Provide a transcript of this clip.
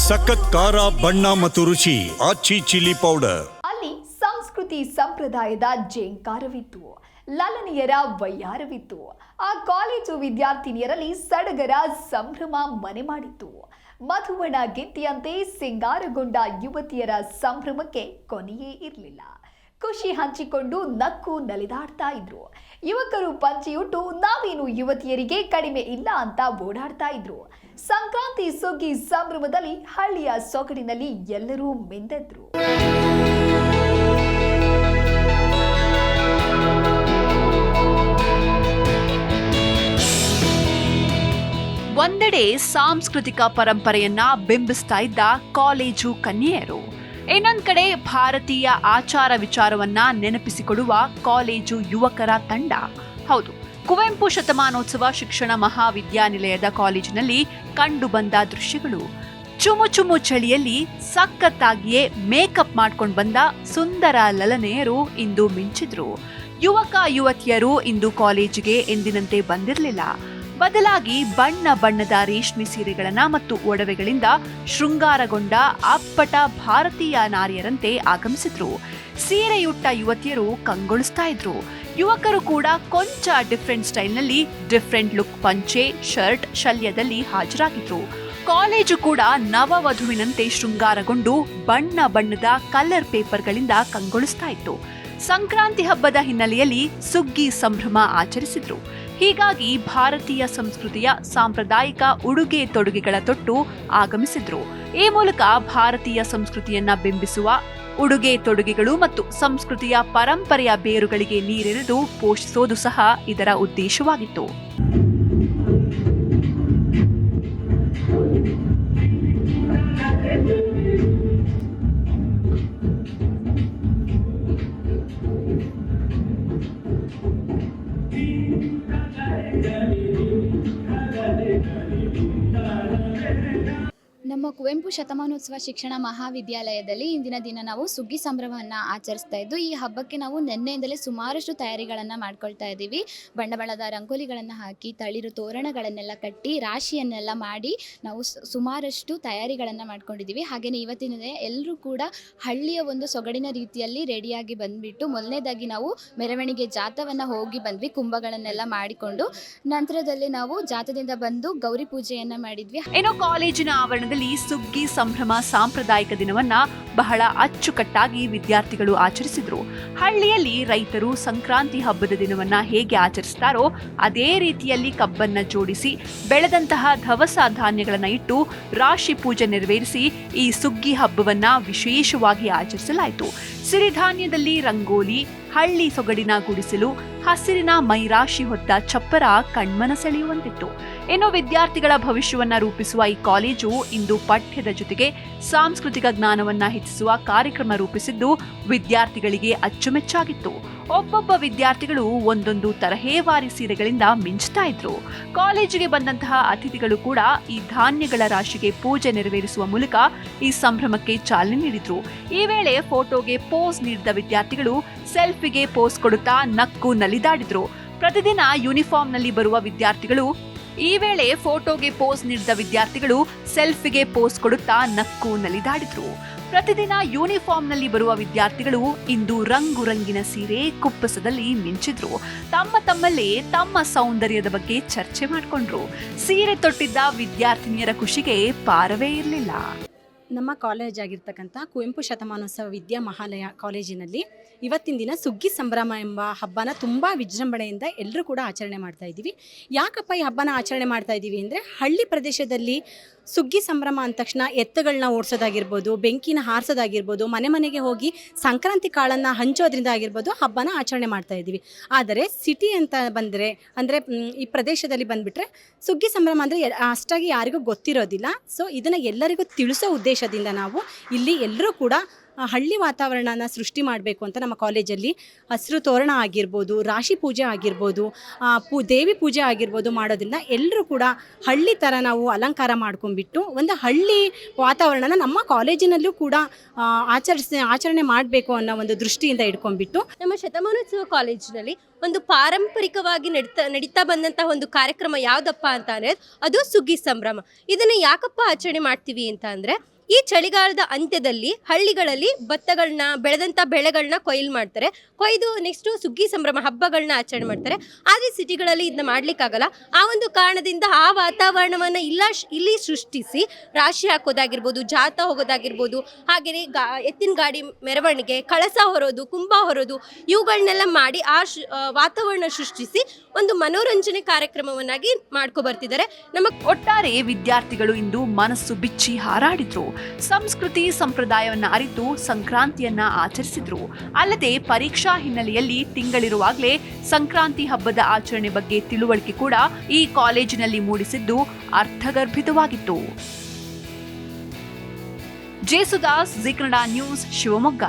ಸಖತ್ ಖಾರ ಬಣ್ಣ ಮತ್ತು ರುಚಿ ಆಚಿ ಚಿಲ್ಲಿ ಪೌಡರ್. ಅಲ್ಲಿ ಸಂಸ್ಕೃತಿ ಸಂಪ್ರದಾಯದ ಜೇಂಕಾರವಿತ್ತು, ಲಲನೆಯರ ವಯ್ಯಾರವಿತ್ತು. ಆ ಕಾಲೇಜು ವಿದ್ಯಾರ್ಥಿನಿಯರಲ್ಲಿ ಸಡಗರ ಸಂಭ್ರಮ ಮನೆ ಮಾಡಿತ್ತು. ಮಧುವಣ ಗಿತ್ತಿಯಂತೆ ಸಿಂಗಾರಗೊಂಡ ಯುವತಿಯರ ಸಂಭ್ರಮಕ್ಕೆ ಕೊನೆಯೇ ಇರಲಿಲ್ಲ. ಖುಷಿ ಹಂಚಿಕೊಂಡು ನಕ್ಕು ನಲಿದಾಡ್ತಾ ಇದ್ರು. ಯುವಕರು ಪಂಚೆಯುಟ್ಟು ನಾವೇನು ಯುವತಿಯರಿಗೆ ಕಡಿಮೆ ಇಲ್ಲ ಅಂತ ಓಡಾಡ್ತಾ ಇದ್ರು. ಸಂಕ್ರಾಂತಿ ಸುಗ್ಗಿ ಸಂಭ್ರಮದಲ್ಲಿ ಹಳ್ಳಿಯ ಸೊಗಡಿನಲ್ಲಿ ಎಲ್ಲರೂ ಮಿಂದೆದ್ರು. ಒಂದೆಡೆ ಸಾಂಸ್ಕೃತಿಕ ಪರಂಪರೆಯನ್ನ ಬಿಂಬಿಸ್ತಾ ಇದ್ದ ಕಾಲೇಜು ಕನ್ಯೆಯರು, ಇನ್ನೊಂದ್ ಕಡೆ ಭಾರತೀಯ ಆಚಾರ ವಿಚಾರವನ್ನ ನೆನಪಿಸಿಕೊಡುವ ಕಾಲೇಜು ಯುವಕರ ತಂಡ. ಹೌದು, ಕುವೆಂಪು ಶತಮಾನೋತ್ಸವ ಶಿಕ್ಷಣ ಮಹಾವಿದ್ಯಾನಿಲಯದ ಕಾಲೇಜಿನಲ್ಲಿ ಕಂಡು ಬಂದ ದೃಶ್ಯಗಳು. ಚುಮು ಚುಮು ಚಳಿಯಲ್ಲಿ ಸಖತ್ತಾಗಿಯೇ ಮೇಕಪ್ ಮಾಡ್ಕೊಂಡು ಬಂದ ಸುಂದರ ಲಲನೆಯರು ಇಂದು ಮಿಂಚಿದ್ರು. ಯುವಕ ಯುವತಿಯರು ಇಂದು ಕಾಲೇಜಿಗೆ ಎಂದಿನಂತೆ ಬಂದಿರಲಿಲ್ಲ. ಬದಲಾಗಿ ಬಣ್ಣ ಬಣ್ಣದ ರೇಷ್ಮೆ ಸೀರೆಗಳನ್ನ ಮತ್ತು ಒಡವೆಗಳಿಂದ ಶೃಂಗಾರಗೊಂಡ ಅಪ್ಪಟ ಭಾರತೀಯ ನಾರಿಯರಂತೆ ಆಗಮಿಸಿದ್ರು. ಸೀರೆಯುಟ್ಟ ಯುವತಿಯರು ಕಂಗೊಳಿಸ್ತಾ ಇದ್ರು. ಯುವಕರು ಕೂಡ ಕೊಂಚ ಡಿಫ್ರೆಂಟ್ ಸ್ಟೈಲ್ನಲ್ಲಿ ಡಿಫ್ರೆಂಟ್ ಲುಕ್ ಪಂಚೆ, ಶರ್ಟ್, ಶಲ್ಯದಲ್ಲಿ ಹಾಜರಾಗಿದ್ರು. ಕಾಲೇಜು ಕೂಡ ನವವಧುವಿನಂತೆ ಶೃಂಗಾರಗೊಂಡು ಬಣ್ಣ ಬಣ್ಣದ ಕಲರ್ ಪೇಪರ್ಗಳಿಂದ ಕಂಗೊಳಿಸ್ತಾ ಇತ್ತು. ಸಂಕ್ರಾಂತಿ ಹಬ್ಬದ ಹಿನ್ನೆಲೆಯಲ್ಲಿ ಸುಗ್ಗಿ ಸಂಭ್ರಮ ಆಚರಿಸಿದ್ರು. ಹೀಗಾಗಿ ಭಾರತೀಯ ಸಂಸ್ಕೃತಿಯ ಸಾಂಪ್ರದಾಯಿಕ ಉಡುಗೆ ತೊಡುಗೆಗಳ ತೊಟ್ಟು ಆಗಮಿಸಿದ್ರು. ಈ ಮೂಲಕ ಭಾರತೀಯ ಸಂಸ್ಕೃತಿಯನ್ನ ಬಿಂಬಿಸುವ ಉಡುಗೆ ತೊಡುಗೆಗಳು ಮತ್ತು ಸಂಸ್ಕೃತಿಯ ಪರಂಪರೆಯ ಬೇರುಗಳಿಗೆ ನೀರೆರೆದು ಪೋಷಿಸೋದು ಸಹ ಇದರ ಉದ್ದೇಶವಾಗಿತ್ತು. ನಮ್ಮ ಕುವೆಂಪು ಶತಮಾನೋತ್ಸವ ಶಿಕ್ಷಣ ಮಹಾವಿದ್ಯಾಲಯದಲ್ಲಿ ಇಂದಿನ ದಿನ ನಾವು ಸುಗ್ಗಿ ಸಂಭ್ರಮವನ್ನು ಆಚರಿಸ್ತಾ ಇದ್ದು, ಈ ಹಬ್ಬಕ್ಕೆ ನಾವು ನಿನ್ನೆಯಿಂದಲೇ ಸುಮಾರಷ್ಟು ತಯಾರಿಗಳನ್ನು ಮಾಡ್ಕೊಳ್ತಾ ಇದ್ದೀವಿ. ಬಣ್ಣ ಬಣ್ಣದ ರಂಗೋಲಿಗಳನ್ನು ಹಾಕಿ, ತಳಿರು ತೋರಣಗಳನ್ನೆಲ್ಲ ಕಟ್ಟಿ, ರಾಶಿಯನ್ನೆಲ್ಲ ಮಾಡಿ ನಾವು ಸುಮಾರಷ್ಟು ತಯಾರಿಗಳನ್ನು ಮಾಡ್ಕೊಂಡಿದ್ದೀವಿ. ಹಾಗೆಯೇ ಇವತ್ತಿನ ದಿನ ಎಲ್ಲರೂ ಕೂಡ ಹಳ್ಳಿಯ ಒಂದು ಸೊಗಡಿನ ರೀತಿಯಲ್ಲಿ ರೆಡಿಯಾಗಿ ಬಂದುಬಿಟ್ಟು, ಮೊದಲನೇದಾಗಿ ನಾವು ಮೆರವಣಿಗೆ ಜಾಥವನ್ನು ಹೋಗಿ ಬಂದ್ವಿ. ಕುಂಭಗಳನ್ನೆಲ್ಲ ಮಾಡಿಕೊಂಡು ನಂತರದಲ್ಲಿ ನಾವು ಜಾಥದಿಂದ ಬಂದು ಗೌರಿ ಪೂಜೆಯನ್ನು ಮಾಡಿದ್ವಿ. ಏನೋ ಕಾಲೇಜಿನ ಆವರಣದಲ್ಲಿ ಸುಗ್ಗಿ ಸಂಭ್ರಮ ಸಾಂಪ್ರದಾಯಿಕ ದಿನವನ್ನ ಬಹಳ ಅಚ್ಚುಕಟ್ಟಾಗಿ ವಿದ್ಯಾರ್ಥಿಗಳು ಆಚರಿಸಿದ್ರು. ಹಳ್ಳಿಯಲ್ಲಿ ರೈತರು ಸಂಕ್ರಾಂತಿ ಹಬ್ಬದ ದಿನವನ್ನ ಹೇಗೆ ಆಚರಿಸ್ತಾರೋ ಅದೇ ರೀತಿಯಲ್ಲಿ ಕಬ್ಬನ್ನ ಜೋಡಿಸಿ ಬೆಳೆದಂತಹ ದವಸ ಧಾನ್ಯಗಳನ್ನ ಇಟ್ಟು ರಾಶಿ ಪೂಜೆ ನೆರವೇರಿಸಿ ಈ ಸುಗ್ಗಿ ಹಬ್ಬವನ್ನ ವಿಶೇಷವಾಗಿ ಆಚರಿಸಲಾಯಿತು. ಸಿರಿಧಾನ್ಯದಲ್ಲಿ ರಂಗೋಲಿ, ಹಳ್ಳಿ ಸೊಗಡಿನ ಗುಡಿಸಲು, ಹಸಿರಿನ ಮೈರಾಶಿ ಹೊತ್ತ ಚಪ್ಪರ ಕಣ್ಮನ ಸೆಳೆಯುವಂತಿತ್ತು. ಇನ್ನು ವಿದ್ಯಾರ್ಥಿಗಳ ಭವಿಷ್ಯವನ್ನ ರೂಪಿಸುವ ಈ ಕಾಲೇಜು ಇಂದು ಪಠ್ಯದ ಜೊತೆಗೆ ಸಾಂಸ್ಕೃತಿಕ ಜ್ಞಾನವನ್ನ ಹೆಚ್ಚಿಸುವ ಕಾರ್ಯಕ್ರಮ ರೂಪಿಸಿದ್ದು ವಿದ್ಯಾರ್ಥಿಗಳಿಗೆ ಅಚ್ಚುಮೆಚ್ಚಾಗಿತ್ತು. ಒಬ್ಬೊಬ್ಬ ವಿದ್ಯಾರ್ಥಿಗಳು ಒಂದೊಂದು ತರಹೇವಾರಿ ಸೀರೆಗಳಿಂದ ಮಿಂಚ್ತಾ ಇದ್ರು. ಕಾಲೇಜಿಗೆ ಬಂದಂತಹ ಅತಿಥಿಗಳು ಕೂಡ ಈ ಧಾನ್ಯಗಳ ರಾಶಿಗೆ ಪೂಜೆ ನೆರವೇರಿಸುವ ಮೂಲಕ ಈ ಸಂಭ್ರಮಕ್ಕೆ ಚಾಲನೆ ನೀಡಿದ್ರು. ಈ ವೇಳೆ ಫೋಟೋಗೆ ಪೋಸ್ ನೀಡಿದ ವಿದ್ಯಾರ್ಥಿಗಳು ಸೆಲ್ಫಿಗೆ ಪೋಸ್ ಕೊಡುತ್ತಾ ನಕ್ಕು ನಲಿದಾಡಿದ್ರು. ಪ್ರತಿದಿನ ಯೂನಿಫಾರ್ಮ್ನಲ್ಲಿ ಬರುವ ವಿದ್ಯಾರ್ಥಿಗಳು ಸೆಲ್ಫಿಗೆ ಪೋಸ್ ಕೊಡುತ್ತಾ ನಕ್ಕು ನಲಿದಾಡಿದ್ರು. ಪ್ರತಿದಿನ ಯೂನಿಫಾರ್ಮ್ನಲ್ಲಿ ಬರುವ ವಿದ್ಯಾರ್ಥಿಗಳು ಇಂದು ರಂಗುರಂಗಿನ ಸೀರೆ, ಕುಪ್ಪಸದಲ್ಲಿ ಮಿಂಚಿದ್ರು. ತಮ್ಮಲ್ಲೇ ತಮ್ಮ ಸೌಂದರ್ಯದ ಬಗ್ಗೆ ಚರ್ಚೆ ಮಾಡಿಕೊಂಡ್ರು. ಸೀರೆ ತೊಟ್ಟಿದ್ದ ವಿದ್ಯಾರ್ಥಿನಿಯರ ಖುಷಿಗೆ ಪಾರವೇ ಇರಲಿಲ್ಲ. ನಮ್ಮ ಕಾಲೇಜ್ ಆಗಿರ್ತಕ್ಕಂಥ ಕುವೆಂಪು ಶತಮಾನೋತ್ಸವ ವಿದ್ಯಾಮಹಾಲಯ ಕಾಲೇಜಿನಲ್ಲಿ ಇವತ್ತಿನ ದಿನ ಸುಗ್ಗಿ ಸಂಭ್ರಮ ಎಂಬ ಹಬ್ಬನ ತುಂಬ ವಿಜೃಂಭಣೆಯಿಂದ ಎಲ್ಲರೂ ಕೂಡ ಆಚರಣೆ ಮಾಡ್ತಾ ಇದ್ದೀವಿ. ಯಾಕಪ್ಪ ಈ ಹಬ್ಬನ ಆಚರಣೆ ಮಾಡ್ತಾ ಇದ್ದೀವಿ ಅಂದರೆ, ಹಳ್ಳಿ ಪ್ರದೇಶದಲ್ಲಿ ಸುಗ್ಗಿ ಸಂಭ್ರಮ ಅಂದ ತಕ್ಷಣ ಎತ್ತುಗಳನ್ನ ಓಡಿಸೋದಾಗಿರ್ಬೋದು, ಬೆಂಕಿನ ಹಾರಿಸೋದಾಗಿರ್ಬೋದು, ಮನೆ ಮನೆಗೆ ಹೋಗಿ ಸಂಕ್ರಾಂತಿ ಕಾಳನ್ನು ಹಂಚೋದ್ರಿಂದ ಆಗಿರ್ಬೋದು ಹಬ್ಬನ ಆಚರಣೆ ಮಾಡ್ತಾ ಇದ್ದೀವಿ. ಆದರೆ ಸಿಟಿ ಅಂತ ಬಂದರೆ, ಅಂದರೆ ಈ ಪ್ರದೇಶದಲ್ಲಿ ಬಂದುಬಿಟ್ರೆ ಸುಗ್ಗಿ ಸಂಭ್ರಮ ಅಂದರೆ ಅಷ್ಟಾಗಿ ಯಾರಿಗೂ ಗೊತ್ತಿರೋದಿಲ್ಲ. ಸೊ ಇದನ್ನು ಎಲ್ಲರಿಗೂ ತಿಳಿಸೋ ಉದ್ದೇಶದಿಂದ ನಾವು ಇಲ್ಲಿ ಎಲ್ಲರೂ ಕೂಡ ಹಳ್ಳಿ ವಾತಾವರಣನ ಸೃಷ್ಟಿ ಮಾಡಬೇಕು ಅಂತ ನಮ್ಮ ಕಾಲೇಜಲ್ಲಿ ಹಸಿರು ತೋರಣ ಆಗಿರ್ಬೋದು, ರಾಶಿ ಪೂಜೆ ಆಗಿರ್ಬೋದು, ದೇವಿ ಪೂಜೆ ಆಗಿರ್ಬೋದು ಮಾಡೋದ್ರಿಂದ ಎಲ್ಲರೂ ಕೂಡ ಹಳ್ಳಿ ಥರ ನಾವು ಅಲಂಕಾರ ಮಾಡ್ಕೊಂಡ್ಬಿಟ್ಟು ಒಂದು ಹಳ್ಳಿ ವಾತಾವರಣನ ನಮ್ಮ ಕಾಲೇಜಿನಲ್ಲೂ ಕೂಡ ಆಚರಣೆ ಮಾಡಬೇಕು ಅನ್ನೋ ಒಂದು ದೃಷ್ಟಿಯಿಂದ ಇಟ್ಕೊಂಡ್ಬಿಟ್ಟು ನಮ್ಮ ಶತಮಾನೋತ್ಸವ ಕಾಲೇಜಿನಲ್ಲಿ ಒಂದು ಪಾರಂಪರಿಕವಾಗಿ ನಡೀತಾ ಬಂದಂತಹ ಒಂದು ಕಾರ್ಯಕ್ರಮ ಯಾವುದಪ್ಪ ಅಂತ ಅಂದರೆ ಅದು ಸುಗ್ಗಿ ಸಂಭ್ರಮ. ಇದನ್ನು ಯಾಕಪ್ಪ ಆಚರಣೆ ಮಾಡ್ತೀವಿ ಅಂತ ಅಂದರೆ, ಈ ಚಳಿಗಾಲದ ಅಂತ್ಯದಲ್ಲಿ ಹಳ್ಳಿಗಳಲ್ಲಿ ಬೆಳೆದಂಥ ಬೆಳೆಗಳನ್ನ ಕೊಯ್ಲು ಮಾಡ್ತಾರೆ. ಕೊಯ್ದು ನೆಕ್ಸ್ಟು ಸುಗ್ಗಿ ಸಂಭ್ರಮ ಹಬ್ಬಗಳನ್ನ ಆಚರಣೆ ಮಾಡ್ತಾರೆ. ಆದರೆ ಸಿಟಿಗಳಲ್ಲಿ ಇದನ್ನ ಮಾಡ್ಲಿಕ್ಕಾಗಲ್ಲ. ಆ ಒಂದು ಕಾರಣದಿಂದ ಆ ವಾತಾವರಣವನ್ನು ಇಲ್ಲಿ ಸೃಷ್ಟಿಸಿ ರಾಶಿ ಹಾಕೋದಾಗಿರ್ಬೋದು, ಜಾಥಾ ಹೋಗೋದಾಗಿರ್ಬೋದು, ಹಾಗೆಯೇ ಎತ್ತಿನ ಗಾಡಿ ಮೆರವಣಿಗೆ, ಕಳಸ ಹೊರೋದು, ಕುಂಭ ಹೊರೋದು, ಇವುಗಳನ್ನೆಲ್ಲ ಮಾಡಿ ವಾತಾವರಣ ಸೃಷ್ಟಿಸಿ ಒಂದು ಮನೋರಂಜನೆ ಕಾರ್ಯಕ್ರಮವನ್ನಾಗಿ ಬರ್ತಿದ್ದಾರೆ. ಒಟ್ಟಾರೆ ವಿದ್ಯಾರ್ಥಿಗಳು ಇಂದು ಮನಸ್ಸು ಬಿಚ್ಚಿ ಹಾರಾಡಿದ್ರು. ಸಂಸ್ಕೃತಿ ಸಂಪ್ರದಾಯವನ್ನ ಅರಿತು ಸಂಕ್ರಾಂತಿಯನ್ನ ಆಚರಿಸಿದ್ರು. ಅಲ್ಲದೆ ಪರೀಕ್ಷಾ ಹಿನ್ನೆಲೆಯಲ್ಲಿ ತಿಂಗಳಿರುವಾಗಲೇ ಸಂಕ್ರಾಂತಿ ಹಬ್ಬದ ಆಚರಣೆ ಬಗ್ಗೆ ತಿಳುವಳಿಕೆ ಕೂಡ ಈ ಕಾಲೇಜಿನಲ್ಲಿ ಮೂಡಿಸಿದ್ದು ಅರ್ಥಗರ್ಭಿತವಾಗಿತ್ತು. J Sudas, G Kannada news, Shivamogga.